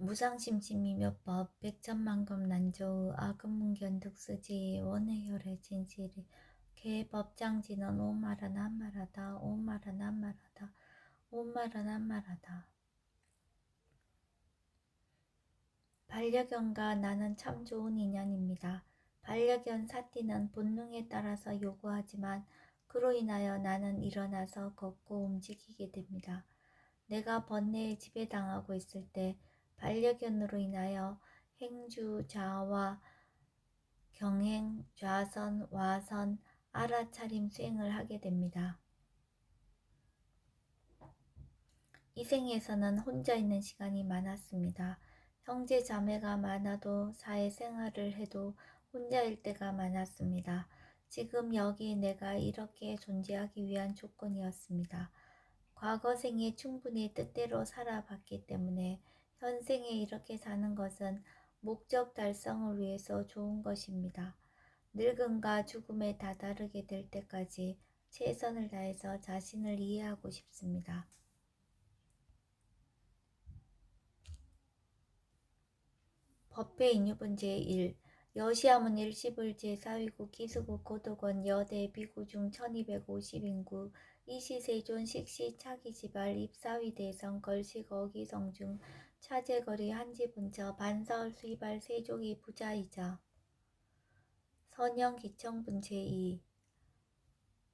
무상심심이묘법 백천만금 난조의 아금문견 득수지 원해혈의 진실이 개법장지는 오말은 한말하다 오말은 한말하다 오말은 한말하다. 반려견과 나는 참 좋은 인연입니다. 반려견 사띠는 본능에 따라서 요구하지만 그로 인하여 나는 일어나서 걷고 움직이게 됩니다. 내가 번뇌에 지배당하고 있을 때 반려견으로 인하여 행주, 좌와 경행, 좌선, 와선, 알아차림 수행을 하게 됩니다. 이 생에서는 혼자 있는 시간이 많았습니다. 형제 자매가 많아도 사회생활을 해도 혼자일 때가 많았습니다. 지금 여기 내가 이렇게 존재하기 위한 조건이었습니다. 과거 생에 충분히 뜻대로 살아봤기 때문에 현생에 이렇게 사는 것은 목적 달성을 위해서 좋은 것입니다. 늙음과 죽음에 다다르게 될 때까지 최선을 다해서 자신을 이해하고 싶습니다. 법회 인유분 제1 여시함은 일시불 제4위국 기수국 고도권 여대 비구 중 1250인구 이시세존 식시 차기지발 입사위 대성 걸식 어기성중 차제거리 한지분처 반사을 수이발 세족이 부자이자 선영기청분 제2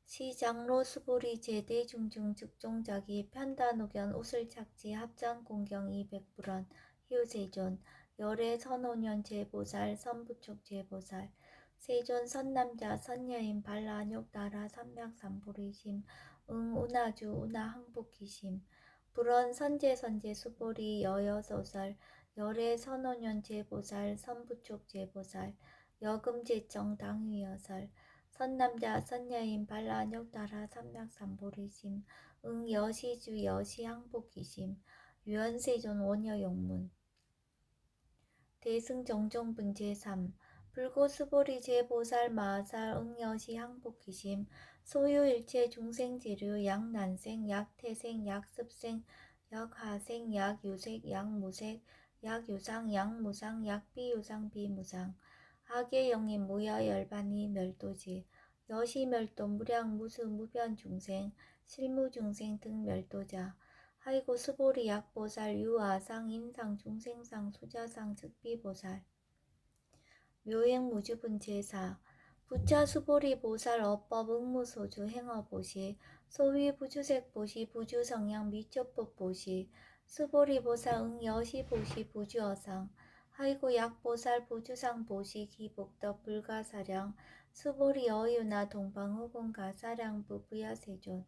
시장로 수보리 제대 중중 즉종자기 편단우견 우슬착지 합장공경 200불원 희우세존 열애 선오년 제보살 선부축 제보살 세존 선남자 선여인 발라욕나라 삼맥삼보리심 응운하주 운하항복기심 불원 선제선제 수보리 여여소설 열애 선오년 제보살 선부축 제보살 여금제청 당위여설 선남자 선여인 발라욕나라 삼맥삼보리심 응여시주 여시항복기심 유연세존 원여용문 대승정종분 제3 불고수보리 제보살 마살 응여시 항복기심 소유일체 중생지류 약난생 약태생 약습생 약하생 약유색 약무색 약유상 약무상 약비유상 비무상 하계영인 무여열반이 멸도지 여시멸도 무량무수 무변중생 실무중생 등 멸도자 하이고 수보리 약보살 유아상 인상 중생상 수자상 즉비보살 묘행무주분 제4 부차 수보리 보살 어법 응무소주 행어보시 소위 부주색보시 부주성향 미초법보시 수보리 보살 응여시보시 부주어상 하이고 약보살 부주상보시 기복덕 불가사량 수보리 어유나 동방후공 가사량부 부야세존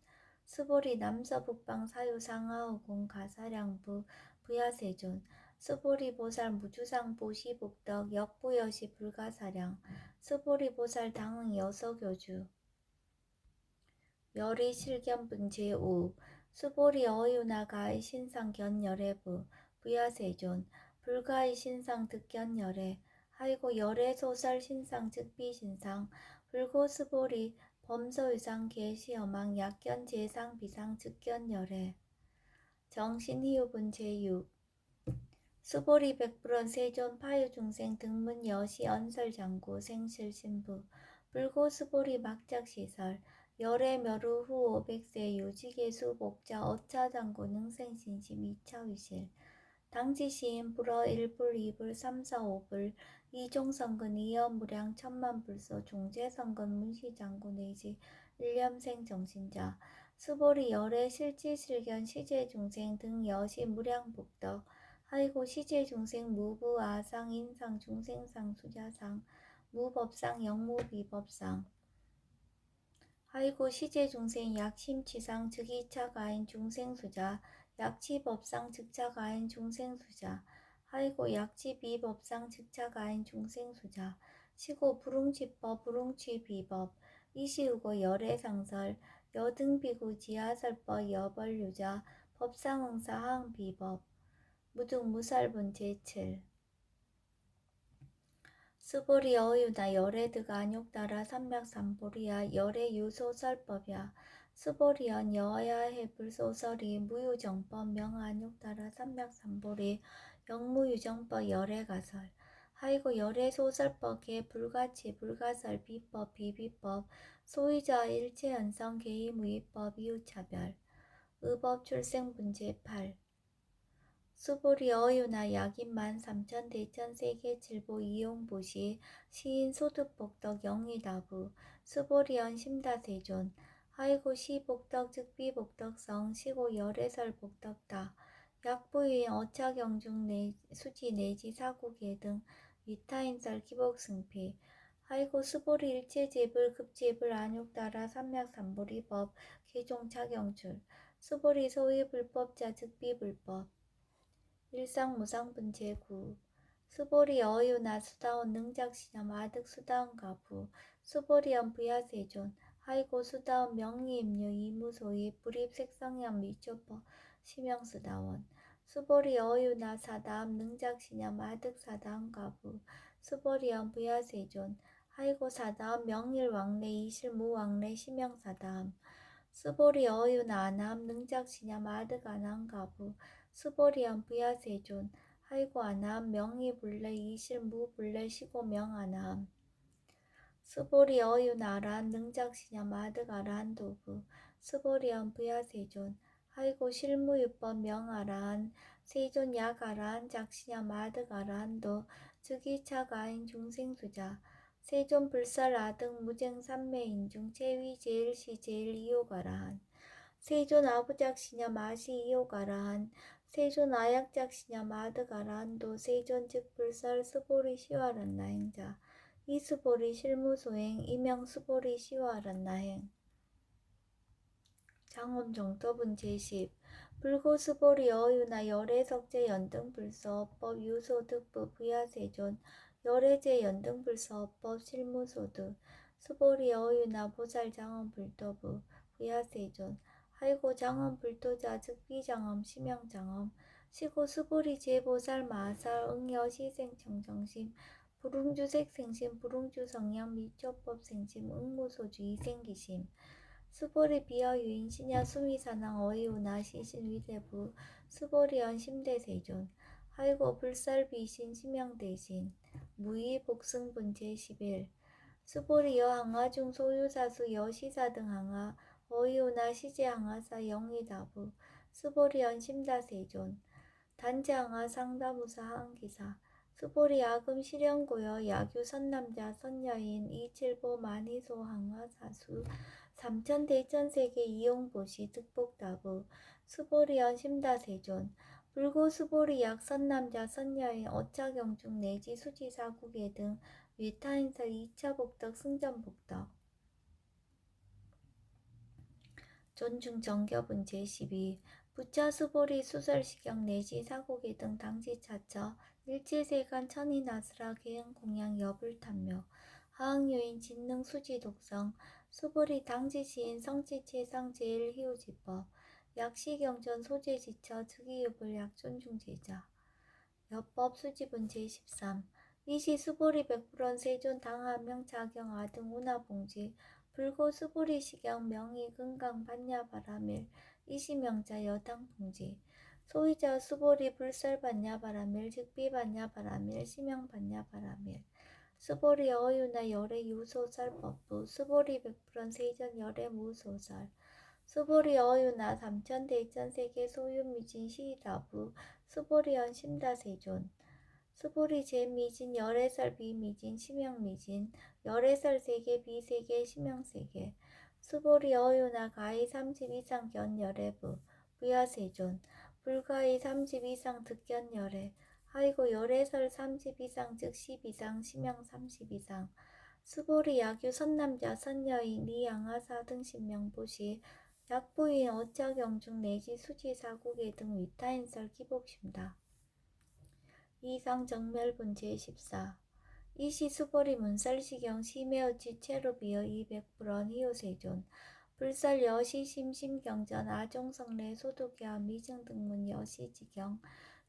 수보리 남서북방 사유상하후공 가사량부 부야세존 수보리 보살 무주상 보시 복덕 역부여시 불가사량 수보리 보살 당응 여서교주 열의 실견분 제5 수보리 어유나 가의 신상 견열애부 부야세존 불가의 신상 득견열애 하이고 열애 소설 신상 즉비신상 불고 수보리 범서유상 계시어망 약견 제상 비상 즉견열애 정신희유분 제6 수보리 백불원 세존 파유중생 등문 여시 언설장구 생실신부 불고 수보리 막작시설 열애 멸후 후 500세 유지계수 복자 어차장구 능생신심 이차위실 당지시인 불어 1불 2불 3, 4, 5불 이종성근 이여무량 천만불소 종제성근 문시장구 내지 일념생 정신자 수보리 열애 실지실견 시제중생 등 여시 무량복덕 하이고 시제중생 무부 아상 인상 중생상 수자상 무법상 영무비법상 하이고 시제중생 약심치상 즉이차가인 중생수자 약치법상 즉차가인 중생수자 하이고 약치비법상 즉차가인 중생수자 시고 불웅치법 불웅치비법 이시우고 열애상설 여등비구 지하설법 여벌유자 법상응사항비법 무등무살분 제7 수보리 어유나 열애드가 안욕따라 삼맥삼보리야 열애유소설법야 수보리연 여야해불소설이 무유정법 명안욕따라 삼맥삼보리 영무유정법 열애가설 하이고 열애소설법계 불가치 불가설 비법 비비법 소유자 일체현성 개의무위법 이웃차별 의법 출생문제 8 수보리 어유나 약인 13,000 대천 세계칠보 이용보시 시인 소득복덕 영의다부 수보리언 심다세존 하이고 시복덕 즉비복덕성 시고 열애설 복덕다 약부인 어차경중 수지 내지 사국예 등 위타인설 기복승피 하이고 수보리 일체제불 급제불 안육따라 삼맥삼보리법 개종차경출 수보리 소위불법자 즉비불법 일상무상분제 9 수보리 어유나 수다원 능작시념 아득수다원 가부 수보리언 부야세존 하이고 수다원 명의임류 이무소위 불입색성형 미초법 시명수다원 수보리 어유나 사다암 능작시념 아득사다원 가부 수보리언 부야세존 하이고 사다암 명일왕래 이실무왕래 시명사다암 수보리 어유나 아나암 능작시념 아득아나암 가부 수보리언 부야세존 하이고 아나암 명의불래 이실무불래 시고명아나암 수보리 어유나 아라한 능작시념 아득아라한 도부 수보리언 부야세존 하이고 실무유법 명아라한 세존 약아라한 작시념 아득아라한도 즉이차가인 중생수자 세존 불설 아득 무쟁 삼매인중 체위 제일시 제일 이호가라한 세존 아부작시념 아시 이호가라한 세존 아약작시념 아득아라한도 세존 즉불설 수보리 시와란나행자 이수보리 실무소행 이명수보리 시와란나행 장엄정법은 제10 불고수보리 어유나 열애석제 연등불서법 유소득부 부야세존 열애제 연등불서법 실무소득 수보리 어유나 보살장엄불도부 부야세존 하이고 장엄불도자 즉비장엄 시명장엄 시고 수보리 제보살 마살 응여시생청정심 불응주색생심 불응주성량 미초법생심 응무소주 이생기심 수보리 비어유인 신야 수미사낭 어이우나 시신위대부 수보리언 심대세존 하이고 불살비신 심양대신 무의복승분 제11 수보리 여항아중 소유사수 여시사 등 항아 어이우나 시제항아사 영의다부 수보리언 심다세존 단지항아 상다무사 항기사 수보리 아금 실현고여 야규 선남자 선여인 이칠보 만이소 항아사수 삼천 대천세계 이용보시 득복다부 수보리언 심다세존 불고 수보리 약 선남자 선여인 어차경중 내지 수지사국예 등 위타인설 2차 복덕 승전복덕 존중 정겹은 제12 부차 수보리 수설시경 내지 사고계 등 당지차처 일제세간 천인아스라 계행 공양 여불탐묘 하항요인 진능 수지 독성 수보리 당지시인 성지체상 제일희우지법 약시경전 소재지처 즉위유불 약존중제자 여법 수집은 제13 이시 수보리 백불원 세존 당하명 자경 아등 운하봉지 불고 수보리 시경 명의 금강 반야바라밀 이시명자 여당봉지 소위자 수보리 불설 반야바라밀 즉비 반야바라밀 시명 반야바라밀 수보리 어유나 열애 유소설 법부 수보리 백불원 세전 열애 무소설 수보리 어유나 삼천 대천 세계 소유미진 시다부 수보리언 심다세존 수보리 제미진 열애설 비미진 시명미진 열애설 세계 비세계 시명세계 수보리 어유나 가히 30 이상 견열애부 부야세존 불가히 30 이상 득견열애 하이고 열애설 30 이상 즉 10 이상 시명 30 이상 수보리 야규 선남자 선여인 리양하사 등 신명보시 약부인 어차경중 내지 수지사국예 등 위타인설 기복심다. 이상정멸분 제14 이시 수보리 문설시경 시매어치 체로비어 200불원 희요세존 불설 여시 심심경전 아종성례 소독야 미증등문 여시지경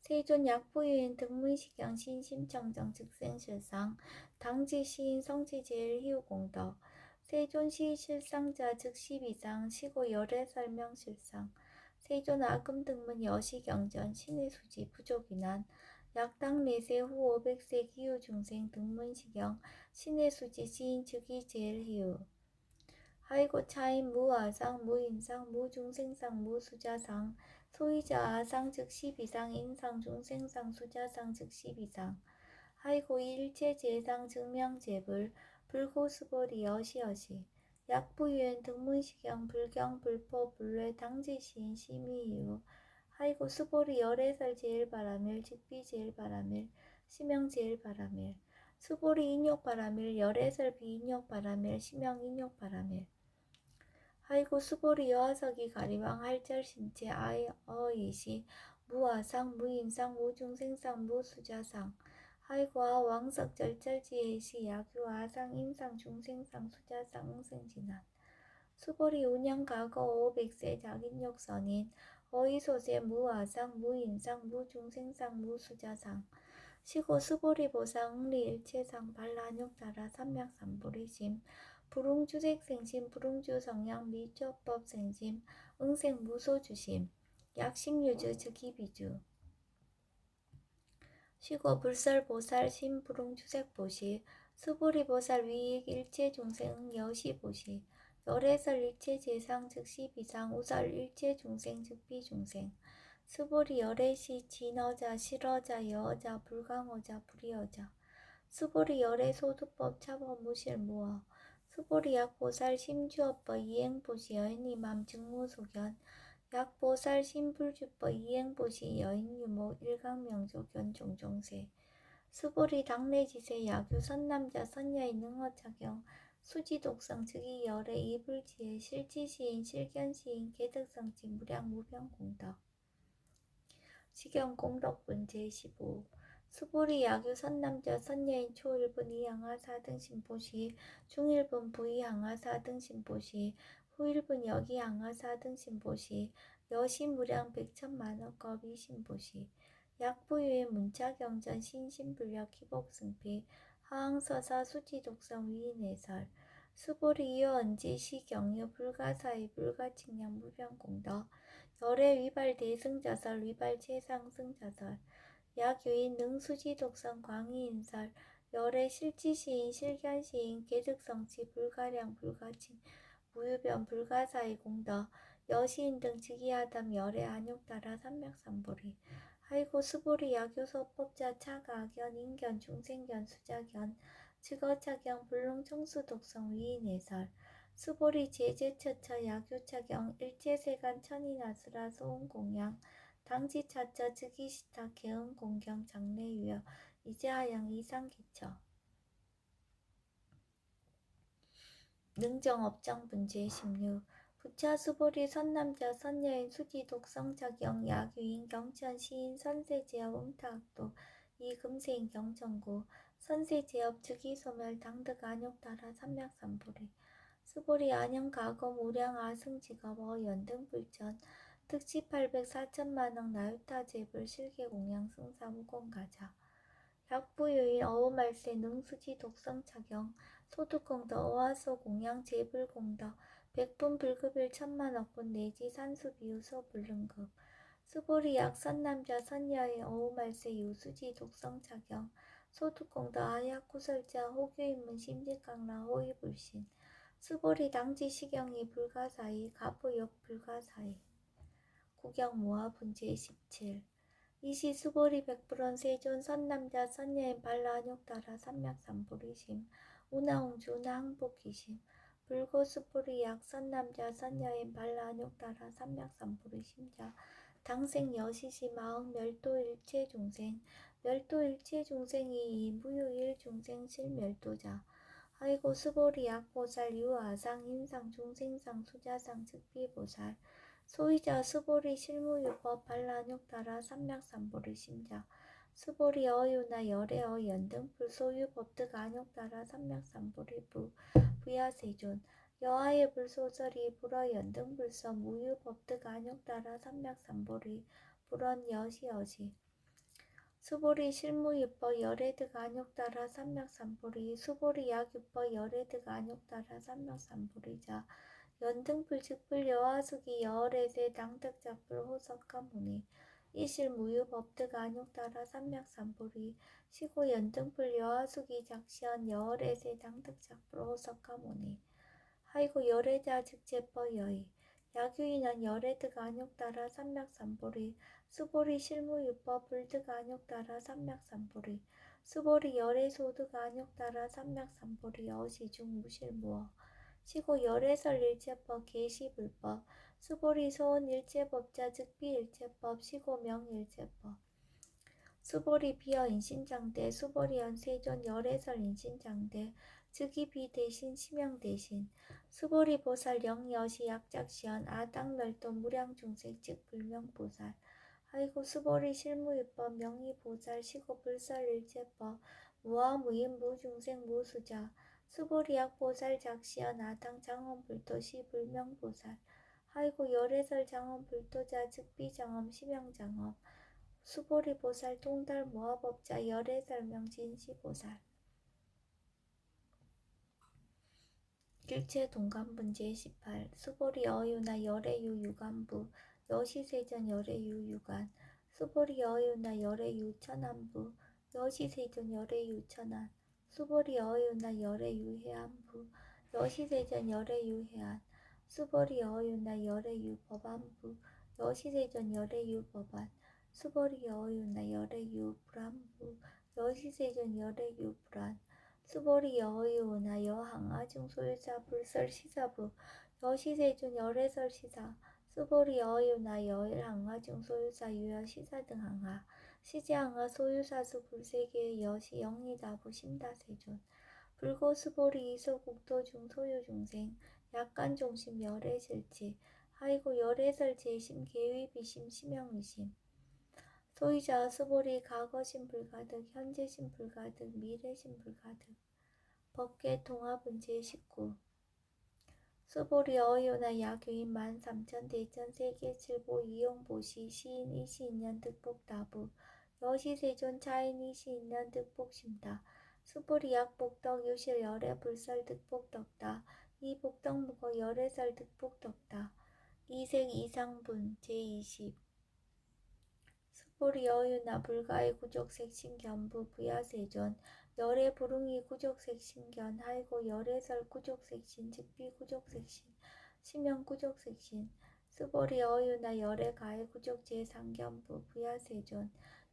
세존 약부유인 등문시경 신심청정 즉생실상 당지시인 성지제일 희우공덕 세존 시실상자 즉 10이상 시고 열애설명실상 세존 아금등문 여시경전 신의수지 부족인한 약당 내세 후 500세 기후 중생 등문시경 신의 수지 시인 즉위 제일 희우 하이고 차인 무아상 무인상 무중생상 무수자상 소이자 아상 즉 12상 인상 중생상 수자상 즉 12상 하이고 일체 제상 증명제불 불고수보리 여시여시 약부유엔 등문시경 불경 불포 불례 당지시인 심의이유 하이고 수보리 열애설 제일바라밀 직비 제일바라밀 시명 제일바라밀 수보리 인욕바라밀 열애설 비인욕바라밀 시명 인욕바라밀 하이고 수보리 여하석이 가리왕 할절신체 아어이시 무아상 무인상 무중생상 무수자상 하이고 왕석 절절지혜시 야규 아상 인상 중생상 수자상 응생진한 수보리 운영가거 500세 자긴욕선인 어이소세 무아상 무인상 무중생상 무수자상 시고 수보리 보상 응리일체상 발란욕따라 삼맥삼보리심 불웅주색생심 불웅주성양 미조법생심 응생무소주심 약식유주 즉기비주 시고 불설보살 심불웅주색보시 수보리보살 위익 일체중생 여시보시 열애설 일체재상 즉시비상 우설 일체중생 즉비중생 수보리 열애시 진어자 실어자 여어자 불강어자 불이어자 수보리 열애 소두법 차법 무실무어 수보리 약보살 심주업법 이행보시 여인이맘 증무소견 약보살 심불주법 이행보시 여인유모 일강명조견 종종세 수보리 당내지세 야규 선남자 선여인 능어작용 수지독성 즉이 열애 이불지혜 실지시인 실견시인 개득성지 무량 무병공덕 시경공덕분 제15 수보리 야규 선남자 선여인 초일분 이양하 4등 신보시 중일분 부이양하 4등 신보시 후일분 여기양하 4등 신보시 여신무량 백천만억겁 이신보시 약부유의 문자경전 신신불력 기복승피 하항서사 수지독성 위인해설 수보리 이어언지 시경유 불가사의 불가칭량 무병공덕 열애 위발 대승자설 위발 최상승자설 약유인 능수지독성 광희인설 열애 실지시인 실견시인 개득성치 불가량 불가칭 무유변 불가사의 공덕 여시인 등 즉위하담 열애 안욕따라 삼맥삼보리 하이고 수보리 야교소법자 차가견 인견 중생견 수자견 즉어차경 불능청수독성 위인해설 수보리 제제처처 야교차경 일체세간 천인아수라 소음공양 당지차처 즉위시타 개음공경 장래유여 이제하양 이상기처 능정업장분 제16 부차수보리 선남자 선여인 수지독성자경 야규인 경천 시인 선세제업 음타학도 이금세인 경천구 선세제업 즉위소멸 당득 안욕따라 삼맥삼보리 수보리 안영가검 우량 아승직업 어연등불전 특시 800 4천만억 나유타제불 실계공양 승사무공가자 약부유인 어우말세 능수지 독성차경 소득공덕 어화소 공양 재불공덕 백분 불급일 천만억분 내지 산수비유 소불능급 수보리 약 선남자 선여의 어우말세 유수지 독성차경 소득공덕 아약구설자 호교인문 심직강라 호위불신 수보리 당지시경이 불가사의 가부욕 불가사의 구경모아 분제 17 이시 수보리 백불원 세존 선남자 선여인 발라안욕따라 삼맥삼보리심 운하홍주 운하항복기심 불고 수보리 약 선남자 선여인 발라안욕따라 삼맥삼보리심자 당생 여시시 마흔 멸도일체중생 멸도일체중생이 무유일중생 실멸도자 아이고 수보리 약보살 유아상 인상 중생상 수자상 즉비보살 소이자 수보리 실무유법 발라안욕따라 삼맥삼보리 심자 수보리 어유나 열애어 연등불 소유법득 안욕따라 삼맥삼보리 부야세존 여하의 불소설이 불어 연등불서 무유법득 안욕따라 삼맥삼보리 불원 여시여시 수보리 실무유법 열애득 안욕따라 삼맥삼보리 수보리 약유법 열애득 안욕따라 삼맥삼보리자 연등불 즉불 여하수기 여월에세 당득작불 호석가무니 이실 무유 법득 안욕 따라 삼맥삼보리 시고 연등불 여하수기 작시한 여월에세 장득작불 호석하모니 하이고 열애자 즉제법 여의 야규인한 열애득 안욕 따라 삼맥삼보리 수보리 실무유법 불득 안욕 따라 삼맥삼보리 수보리 열애소득 안욕 따라 삼맥삼보리 어시중 무실무어 시고 열애설 일체법 계시불법 수보리 소원 일체법자 즉비 일체법 시고명 일체법 수보리 비어 인신장대 수보리 연세존 열애설 인신장대 즉이비 대신 시명 대신 수보리 보살 영여시 약작시연 아당멸도 무량중생 즉 불명보살 아이고 수보리 실무유법 명의보살 시고 불설일체법 무아무인 무중생 무수자 수보리약 보살 작시연 아당 장엄불도시 불명보살 아이고 열애설 장엄불도자 즉비장엄 심영장엄 수보리 보살 통달 모아법자 열애설 명진시보살 일체 동간분 제18 수보리 어유나 열애유 유간부 여시세전 열애유 유간 수보리 어유나 열애유 천안부 여시세전 열애유 천안 수보리 어유나 열애유 해안부 여시세전 열애유 해안 수보리 어유나 열애유 법안부 여시세전 열애유 법안 수보리 어유나 열애유 불안부 여시세전 열애유 불안 수보리 여의오나 여항아중 소유자 불설시사부 여시세존 열애설시사 수보리 여의오나 여일항아중 소유자 유여시사 등 항하 시제항하 소유사수 불세계의 여시 영리다부 심다세존 불고 수보리 이소국도중 소유중생 약간종심 열애실지 하이고 열애설 제심 계위비심 심영의심 소유자 수보리 과거심 불가득 현재심 불가득 미래심 불가득 법계 통합은 제19 수보리 어유나 야교인 13,000 대천 세계칠보 이용보시 시인 이시인년 득복다부 여시세존 차인 이시인년 득복심다 수보리 약복덕 유실 열애 불설 득복덕다 이복덕무거 열애설 득복덕다 이색 이상분 제20 수보리 어유나 불가의 구족색신견부 부야세존 열애 부릉이 구족색신견 하이고 열애설 구족색신 즉비 구족색신 시명 구족색신 수보리 어유나 열애 가의 구족제상견부 부야세존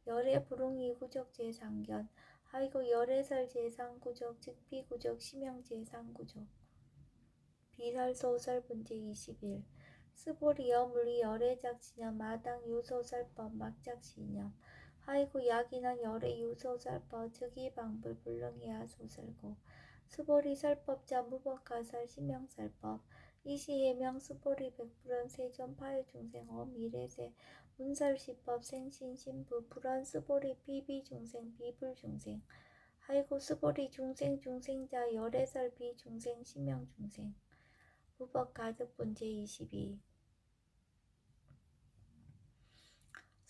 열애 부릉이 구족제상견 하이고 열애설 제상구족 즉비 구족 시명 제상구족 비설소설분제 21 스보리 여물리 열애작시념 마당 유소설법 막작시념 하이구 약인한 열애 유소설법 즉이방불 불능이야 소설고 수보리 설법자 무법가설 심명설법 이시해명 수보리 백불원 세존 파유중생 어미래세 문설시법 생신신부 불원 수보리 비비중생 비불중생 하이구 수보리 중생중생자 열애설 비중생 심명중생 무법 가득분 제22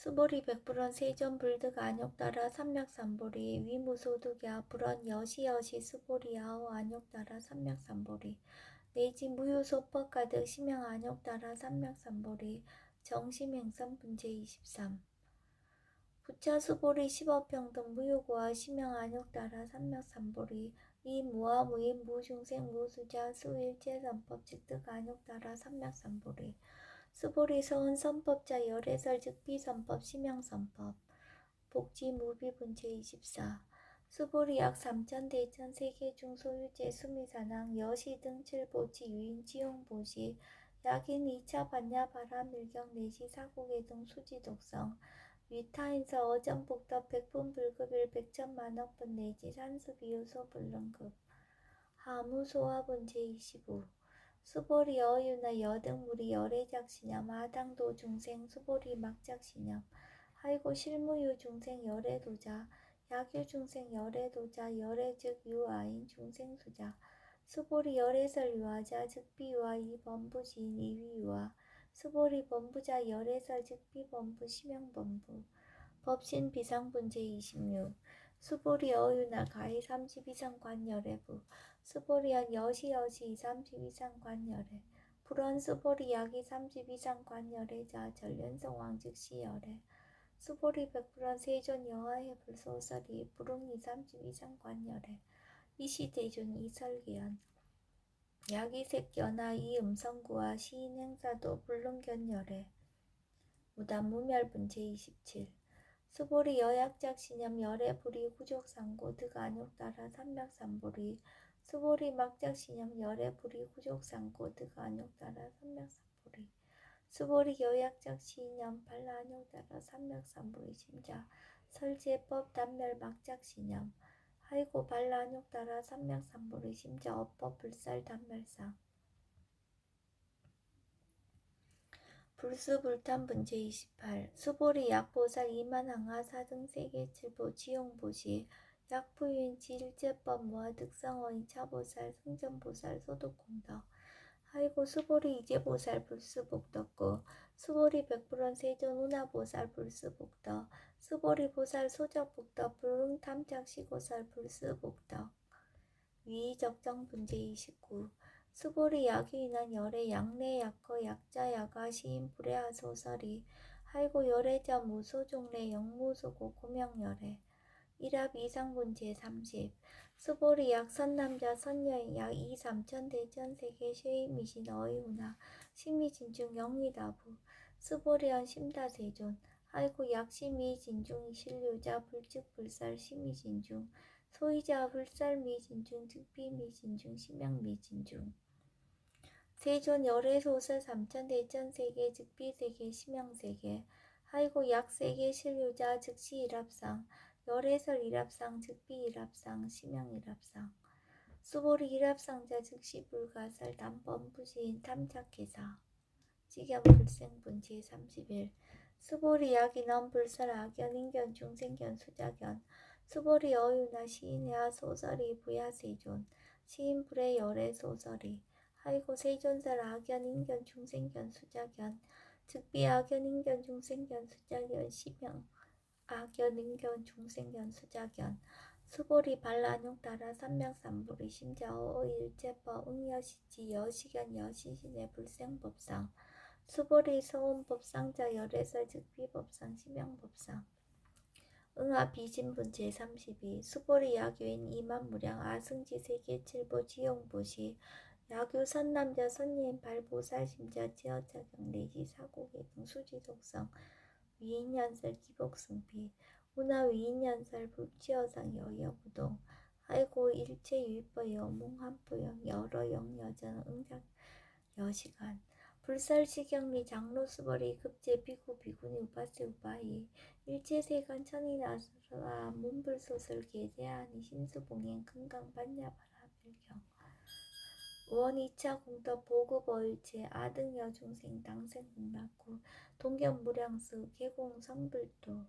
수보리 백불원 세전 불득 안욕 따라 삼맥삼보리 위무소득야 불원 여시여시 수보리 아오 안욕 따라 삼맥삼보리 내지 무효소법 가득 심형 안욕 따라 삼맥삼보리 정심행선분 제23 부차 수보리 십업평등 무효고와 심형 안욕 따라 삼맥삼보리 이 무아 무인 무중생 무수자 수일체선법 즉득 안욕 따라 삼맥삼보리 수보리 서은 선법자 열애설 즉비선법 심형선법 복지 무비분 제24 수보리 약 3천 대천 세계중 소유제 수미사낭 여시 등 칠보지 유인 지용보시 약인 2차 반야 바람 밀경 내시 사고계 등 수지독성 위타인서 어전복덕 백분불급일 백천만억분 내지 산수비요소 불능급 하무소화분 제25 수보리 어유나 여등무리 열애작시념 아당도 중생 수보리 막작시념 하이고 실무유 중생 열애도자 약유중생 열애도자 열애즉 유아인 중생수자 수보리 열애설 유아자 즉비유아 이범부지인 이위유아 수보리 범부자 열애설 즉비범부 심형범부 법신 비상분 제26 수보리 어유나 가히 30이상 관열애부 수보리한 여시여시 30이상 관열애 불원 수보리 약이 30이상 관열애자 전련성왕 즉시 열애 수보리 백불원 세존 여하의 불소설이 부릉이 32장 관열에 이시대존 이설기연 야기색견하 이음성구와 시인행사도 불능견열에 무단 무멸분 제27 수보리 여약작 신염 열애 불이 후족상고 득안욕 따라 삼맥삼보리 수보리 막작 신염 열애 불이 후족상고 득안욕 따라 삼맥삼보리 수보리 여약작 신염 발라안욕 따라 삼맥삼보리 심자 설제법 단멸 막작 신염 하이고 발라안욕 따라 삼맥삼보리 심자 어법 불살 단멸상 불수불탄분 제28 수보리 약보살 이만항하 사등세계 칠보 지용보시 약부인 지일제법 모아 득성어인 차보살 승전보살 소득공덕 하이고 수보리 이제보살 불수복덕고 수보리 백불원 세존 운하보살 불수복덕 수보리 보살 소적복덕 불응탐착시고살 불수복덕 위적정분 제29 수보리 야기인한 열애 양내 약거 약자 야가 시인 불애하 소설이 하이고 열애자 무소종래 영무소고 고명열애 일합 이상분 제30 수보리 약 선남자 선여인 약 2삼천 대전세계 쉐이미신 어이훈나 심미진중 영리다부 수보리언 심다세존 하이고 약 심미진중 신류자 불측불살 심미진중 소이자 불살미진중 득비미진중 심양미진중 세존 열애소설 삼천대천세계 즉비세계 심양세계 하이고 약세계 신류자 즉시 일합상 열애설 일합상 즉비 일합상 심양 일합상 수보리 일합상자 즉시 불가설 단번 부시인 탐착회사 직연 불생분 제31 수보리 약인원 불설 악연 인견 중생견 수작견 수보리 어유나 시인야 소설이 부야세존 시인 불의 열애 소설이 하이고 세존설 악연 인견 중생견 수작견 즉비 악연 인견 중생견 수작견 시명 악연 인견 중생견 수작견 수보리 발라뇽 따라 삼명삼보리 심자어 일제법 응여시지 여시견 여시신의 불생법상 수보리 서원법상자 열애설 즉비법상 심양법상 응하 비진분 제32 수보리 야교인 이만무량 아승지 세계칠보 지용보시 야교 선남자 선예인 발보살심자 지어자경 내지 사고개등 수지독성 위인연설 기복승비 운하 위인연설 불치어상 여여부동 하이고 일체유입법 여몽한포영 여러영여전 응작 여시간 불살시경리 장로수벌이 급제 비구 비구니 우바세 우바이 일체세간 천이나수라 문불소설 계제하니 신수봉행 금강반야바라 별경 원 2차 공덕 보급어일체 아등여 중생 당생공락구 동경무량수 계공 성불도